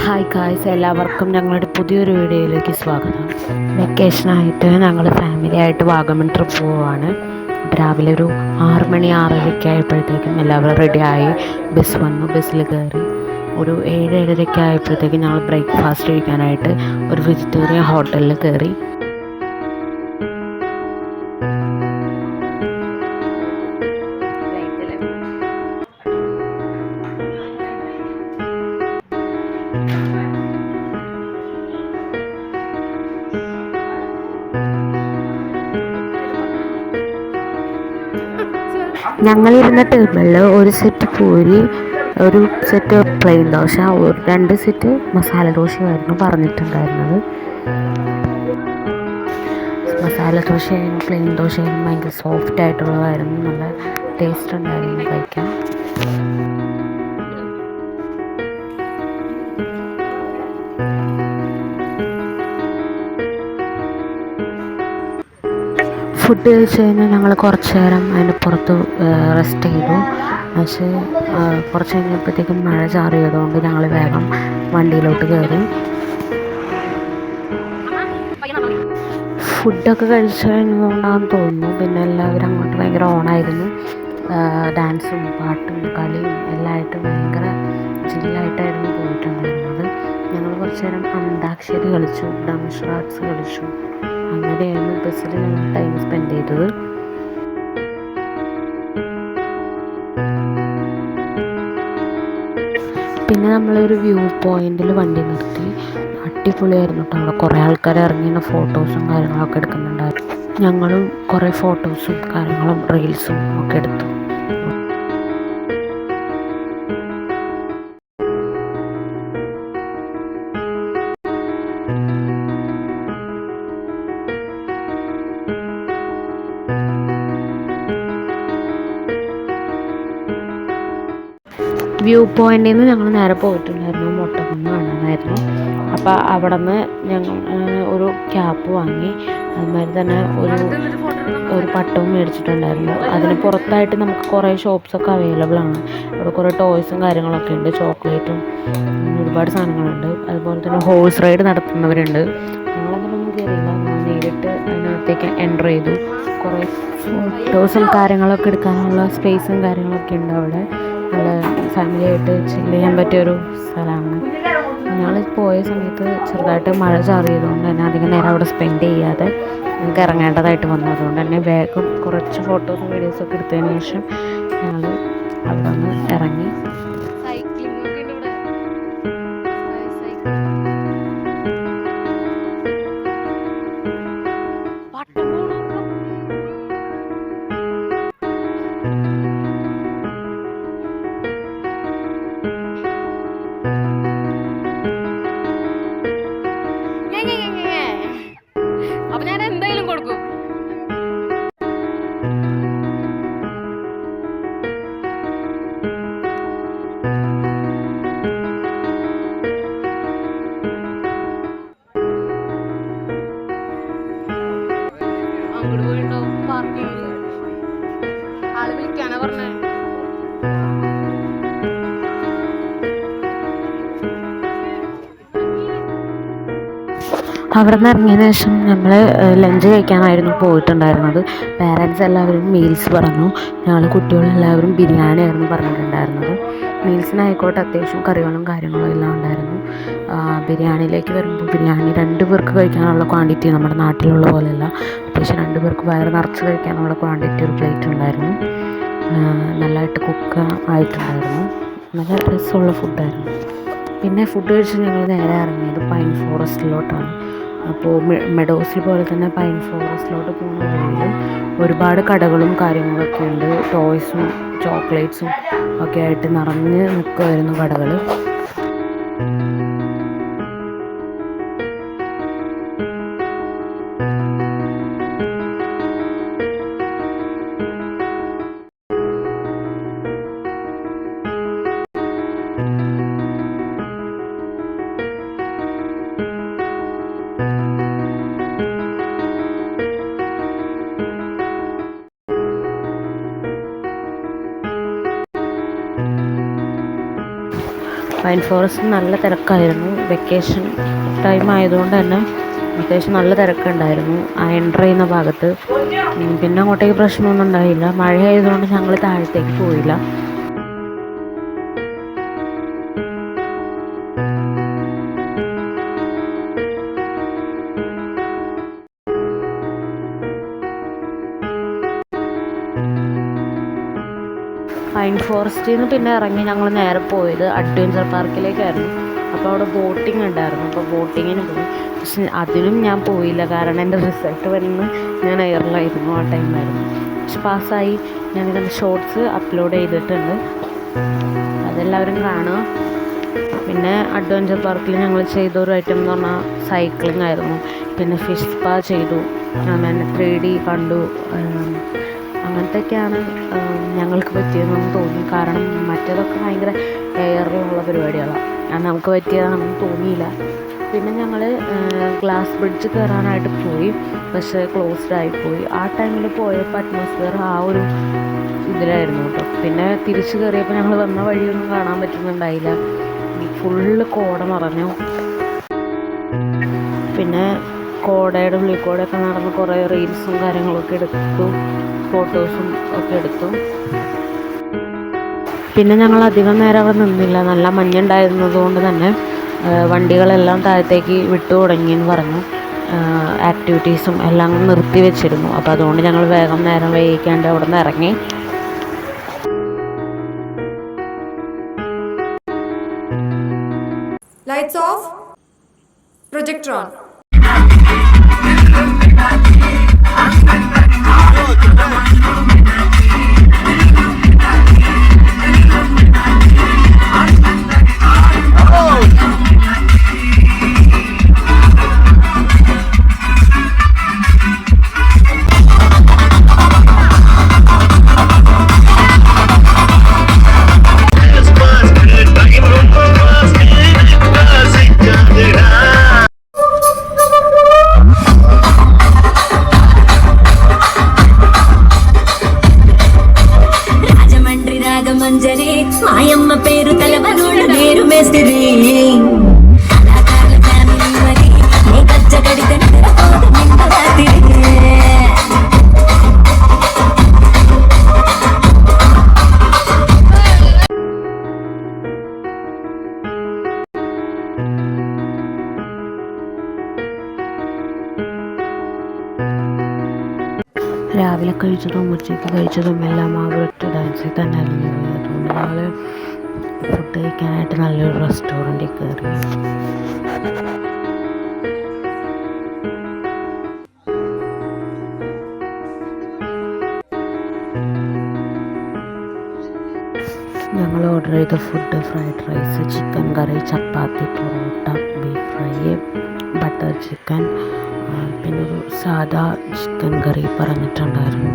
Hi guys, എല്ലാവർക്കും ഞങ്ങളുടെ പുതിയൊരു വീഡിയോയിലേക്ക് സ്വാഗതം. വെക്കേഷനായിട്ട് ഞങ്ങൾ ഫാമിലി ആയിട്ട് വാഗമൺ ട്രിപ്പ് പോവുകയാണ്. രാവിലെ ഒരു 6 മണി 6:30 ആയപ്പോഴത്തേക്കും എല്ലാവരും റെഡിയായി. ബസ് വന്നു, ബസ്സിൽ കയറി. ഒരു 7-7:30 ആയപ്പോഴത്തേക്കും ഞങ്ങൾ ബ്രേക്ക്ഫാസ്റ്റ് കഴിക്കാനായിട്ട് ഒരു വെജിറ്റേറിയൻ ഹോട്ടലിൽ കയറി. ഞങ്ങളിരുന്ന ടേബിളിൽ ഒരു സെറ്റ് പൂരി, ഒരു set plain dosa, 2 set masala ദോശയായിരുന്നു പറഞ്ഞിട്ടുണ്ടായിരുന്നത്. മസാല ദോശയായിരുന്നു, പ്ലെയിൻ ദോശയായിരുന്നു, ഭയങ്കര സോഫ്റ്റ് ആയിട്ടുള്ളതായിരുന്നു. നല്ല ടേസ്റ്റ് ഉണ്ടായിരുന്നു കഴിക്കാൻ. ഫുഡ് കഴിച്ച് കഴിഞ്ഞാൽ ഞങ്ങൾ കുറച്ച് നേരം അതിൻ്റെ പുറത്ത് റെസ്റ്റ് ചെയ്തു. പക്ഷേ കുറച്ച് കഴിഞ്ഞപ്പോഴത്തേക്കും മഴ ചാറിയതുകൊണ്ട് ഞങ്ങൾ വേഗം വണ്ടിയിലോട്ട് കയറി. ഫുഡൊക്കെ കഴിച്ച് കഴിഞ്ഞുകൊണ്ടാണെന്ന് തോന്നുന്നു. പിന്നെ എല്ലാവരും അങ്ങോട്ട് ഭയങ്കര ഓണായിരുന്നു. ഡാൻസും പാട്ടും കളിയും എല്ലാമായിട്ട് ഭയങ്കര ചില്ലായിട്ടായിരുന്നു പോയിട്ടുണ്ടായിരുന്നത്. ഞങ്ങൾ കുറച്ച് നേരം അന്താക്ഷരി കളിച്ചു, ഡംഷറാട്സ് കളിച്ചു. അങ്ങനെയായിരുന്നു ബസ്സിൽ ഞങ്ങൾ ടൈം സ്പെൻഡ് ചെയ്തത്. പിന്നെ നമ്മളൊരു വ്യൂ പോയിന്റിൽ വണ്ടി നിർത്തി. അടിപൊളിയായിരുന്നു കേട്ടോ. അവിടെ കുറേ ആൾക്കാർ ഇറങ്ങിയ ഫോട്ടോസും കാര്യങ്ങളൊക്കെ എടുക്കുന്നുണ്ടായിരുന്നു. ഞങ്ങളും കുറേ ഫോട്ടോസും കാര്യങ്ങളും റീൽസും ഒക്കെ എടുത്തു. വ്യൂ പോയിന്റിൽ നിന്ന് ഞങ്ങൾ നേരെ പോയിട്ടുണ്ടായിരുന്നു മൊട്ടക്കുന്ന് കാണാനായിരുന്നു. അപ്പോൾ അവിടെ നിന്ന് ഞങ്ങൾ ഒരു ക്യാപ്പ് വാങ്ങി. അതുമാതിരി തന്നെ ഒരു പട്ടവും മേടിച്ചിട്ടുണ്ടായിരുന്നു. അതിന് പുറത്തായിട്ട് നമുക്ക് കുറേ ഷോപ്സൊക്കെ അവൈലബിൾ ആണ്. അവിടെ കുറേ ടോയ്സും കാര്യങ്ങളൊക്കെ ഉണ്ട്, ചോക്ലേറ്റും ഒരുപാട് സാധനങ്ങളുണ്ട്. അതുപോലെ തന്നെ ഹോഴ്സ് റൈഡ് നടത്തുന്നവരുണ്ട്. ഞങ്ങളതിനൊന്നും കയറിയില്ല, നേരിട്ട് അതിനകത്തേക്ക് എൻ്റർ ചെയ്തു. കുറേ ഫോട്ടോസും കാര്യങ്ങളൊക്കെ എടുക്കാനുള്ള സ്പേസും കാര്യങ്ങളൊക്കെ ഉണ്ട് അവിടെ. നല്ല ഫാമിലിയായിട്ട് ചില്ല് ചെയ്യാൻ പറ്റിയൊരു സ്ഥലമാണ്. ഞങ്ങൾ പോയ സമയത്ത് ചെറുതായിട്ട് മഴ ചാറിയതുകൊണ്ട് തന്നെ അധികം നേരം അവിടെ സ്പെൻഡ് ചെയ്യാതെ നമുക്ക് ഇറങ്ങേണ്ടതായിട്ട് വന്നു. അതുകൊണ്ട് തന്നെ വേഗം കുറച്ച് ഫോട്ടോസും വീഡിയോസൊക്കെ എടുത്തതിന് ശേഷം ഞങ്ങൾ അവിടെ നിന്ന് ഇറങ്ങി. അപ്പൊ ഞാൻ എന്തായാലും കൊടുക്കും. അങ്ങോട്ട് പോയിട്ടോ പാർക്കിങ്ങില് ആള് വിളിക്കാനാ പറഞ്ഞേ. അവിടെ നിന്ന് ഇറങ്ങിയതിന് ശേഷം നമ്മൾ ലഞ്ച് കഴിക്കാനായിരുന്നു പോയിട്ടുണ്ടായിരുന്നത്. പേരൻറ്റ്സ് എല്ലാവരും മീൽസ് പറഞ്ഞു. ഞങ്ങൾ കുട്ടികളെല്ലാവരും ബിരിയാണി ആയിരുന്നു പറഞ്ഞിട്ടുണ്ടായിരുന്നത്. മീൽസിനായിക്കോട്ടെ അത്യാവശ്യം കറികളും കാര്യങ്ങളും എല്ലാം ഉണ്ടായിരുന്നു. ബിരിയാണിയിലേക്ക് വരുമ്പോൾ ബിരിയാണി 2 പേർക്ക് കഴിക്കാനുള്ള ക്വാണ്ടിറ്റി നമ്മുടെ നാട്ടിലുള്ള പോലെയല്ല. അത്യാവശ്യം 2 പേർക്ക് വയറ് നിറച്ച് കഴിക്കാനുള്ള ക്വാണ്ടിറ്റി ഒരു പ്ലേറ്റ് ഉണ്ടായിരുന്നു. നല്ലതായിട്ട് കുക്ക് ആയിട്ടുണ്ടായിരുന്നു. നല്ല രസമുള്ള ഫുഡായിരുന്നു. പിന്നെ ഫുഡ് കഴിച്ച് ഞങ്ങൾ നേരെ ഇറങ്ങിയത് പൈൻ ഫോറസ്റ്റിലോട്ടാണ്. അപ്പോൾ മെഡോസിൽ പോലെ തന്നെ പൈൻ ഫോറസ്റ്റിലോട്ട് പോകുന്ന വഴിയിലും ഒരുപാട് കടകളും കാര്യങ്ങളൊക്കെ ഉണ്ട്. ടോയ്സും ചോക്ലേറ്റ്സും ഒക്കെ ആയിട്ട് നിറഞ്ഞ് നിൽക്കുമായിരുന്നു കടകൾ. പൈൻ ഫോറസ്റ്റ് നല്ല തിരക്കായിരുന്നു. വെക്കേഷൻ ടൈം ആയതുകൊണ്ട് തന്നെ അത്യാവശ്യം നല്ല തിരക്കുണ്ടായിരുന്നു ആ എൻ്റർ ചെയ്യുന്ന ഭാഗത്ത്. പിന്നെ അങ്ങോട്ടേക്ക് പ്രശ്നമൊന്നും ഉണ്ടായില്ല. മഴ ആയതുകൊണ്ട് ഞങ്ങൾ താഴത്തേക്ക് പോയില്ല. പൈൻ ഫോറസ്റ്റിൽ നിന്ന് പിന്നെ ഇറങ്ങി ഞങ്ങൾ നേരെ പോയത് അഡ്വഞ്ചർ പാർക്കിലേക്കായിരുന്നു. അപ്പോൾ അവിടെ ബോട്ടിംഗ് ഉണ്ടായിരുന്നു. അപ്പോൾ ബോട്ടിങ്ങിന് പോയി. പക്ഷെ അതിനും ഞാൻ പോയില്ല, കാരണം എൻ്റെ റിസൾട്ട് വരുന്ന ഞാൻ എയറിലായിരുന്നു. ആ ടൈമായിരുന്നു. പക്ഷെ പാസ്സായി. ഞാനിതിൻ്റെ ഷോർട്സ് അപ്ലോഡ് ചെയ്തിട്ടുണ്ട്, അതെല്ലാവരും കാണുക. പിന്നെ അഡ്വഞ്ചർ പാർക്കിൽ ഞങ്ങൾ ചെയ്ത ഒരു ഐറ്റം എന്ന് പറഞ്ഞാൽ സൈക്ലിംഗ് ആയിരുന്നു. പിന്നെ ഫിഷ് സ്പാ ചെയ്തു, അങ്ങനെ 3D കണ്ടു. അങ്ങനത്തെയൊക്കെയാണ് ഞങ്ങൾക്ക് പറ്റിയതെന്ന് തോന്നി. കാരണം മറ്റേതൊക്കെ ഭയങ്കര എയറിലുള്ള പരിപാടികളാണ്, അത് നമുക്ക് പറ്റിയതാണെന്ന് തോന്നിയില്ല. പിന്നെ ഞങ്ങൾ ഗ്ലാസ് ബ്രിഡ്ജ് കയറാനായിട്ട് പോയി, പക്ഷേ ക്ലോസ്ഡ് ആയിപ്പോയി. ആ ടൈമിൽ പോയപ്പോൾ അറ്റ്മോസ്ഫിയർ ആ ഒരു ഇതിലായിരുന്നു കേട്ടോ. പിന്നെ തിരിച്ച് കയറിയപ്പോൾ ഞങ്ങൾ വന്ന വഴിയൊന്നും കാണാൻ പറ്റുന്നുണ്ടായില്ല, ഫുള്ള് കോട നിറഞ്ഞു. പിന്നെ കോടയുടെ ഉള്ളിൽ കൂടെയൊക്കെ നടന്ന് കുറേ റീൽസും കാര്യങ്ങളൊക്കെ എടുത്തു, ഫോട്ടോസും ഒക്കെ എടുത്തു. പിന്നെ ഞങ്ങൾ അധികം നേരം അവിടെ നിന്നില്ല. നല്ല മഞ്ഞുണ്ടായിരുന്നത് കൊണ്ട് തന്നെ വണ്ടികളെല്ലാം താഴത്തേക്ക് വിട്ടു തുടങ്ങിയെന്ന് പറഞ്ഞു. ആക്ടിവിറ്റീസും എല്ലാം നിർത്തി വെച്ചിരുന്നു. അപ്പോൾ അതുകൊണ്ട് ഞങ്ങൾ വേഗം നേരം വൈകിക്കാണ്ട് അവിടെ നിന്ന് ഇറങ്ങി. Lights off, projector on. మంజరి మాయమ్మ పేరు తలవనోళ్ళ పేరు మేస్తిరి కళాకారుల ఫ్యామిలీ మరి నీ కచ్చ కడితే నిద్రపోదు నింద రాత్రి. രാവിലെ കഴിച്ചതും ഉച്ചയ്ക്ക് കഴിച്ചതും എല്ലാം ആ ഒരൊറ്റ ഡാൻസിൽ തന്നെ അലിഞ്ഞു പോയി. അതുകൊണ്ട് ഞങ്ങൾ ഫുഡ് കഴിക്കാനായിട്ട് നല്ലൊരു റെസ്റ്റോറൻറ്റിൽ കയറി. ഞങ്ങൾ ഓർഡർ ചെയ്ത food fried rice, chicken curry, chapati, parotta, beef fry, butter chicken, പിന്നെ ഒരു സാദാ ചിക്കൻ കറി പറഞ്ഞിട്ടുണ്ടായിരുന്നു.